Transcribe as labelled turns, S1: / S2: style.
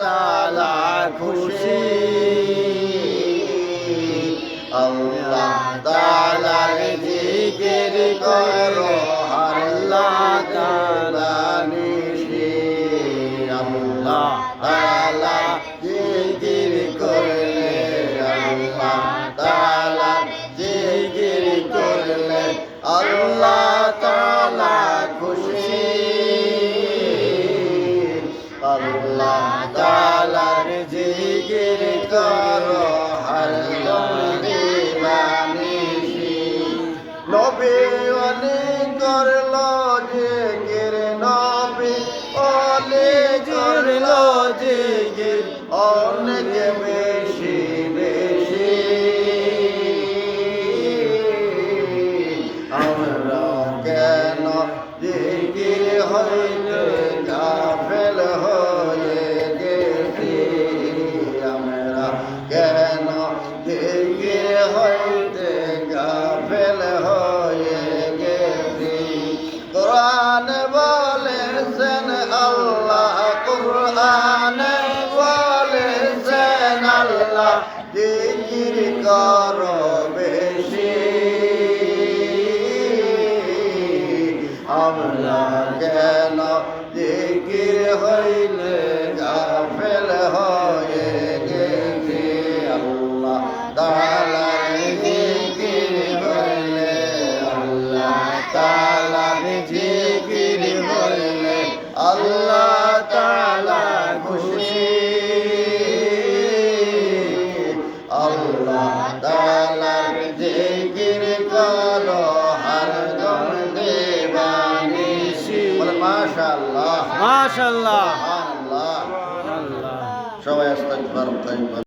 S1: তাআলা খুশি আল্লাহ তাআলার জিকির করো আল্লাহ তাআলা নিশি আল্লাহ তাআলা জিকির করলে আল্লাহ তাআলা জিকির করলে আল্লাহ তাআলা খুশি আল্লাহ তাআলার জিকির করো হরদম দিবানিশি নবী অনেক করলো জিকির নবী অনেক করলো জিকির অনেক বেশি বেশি আমরা কেন জিকির হইতে গাফেল হয়ে গেছি আমরা কেন জিকির হইতে গাফেল হয়ে গেছি কোরআন বলেছেন আল্লাহ কোরআন বলেছেন আল্লাহ জিকির করো বেশি আমরা কেন জিকির হইলে গাফেল হয়ে গেছি আল্লাহ তাআলার জিকির হইলে আল্লাহ তাআলার জিকির হইলে আল্লাহ তাআলা খুশি আল্লাহ তাআলার জিকির করো হরদম দিবানিশি মাশাআল্লাহ
S2: মাশাআল্লাহ
S1: আল্লাহ
S2: আল্লাহ
S1: সবাই আস্তাগফিরুল্লাহ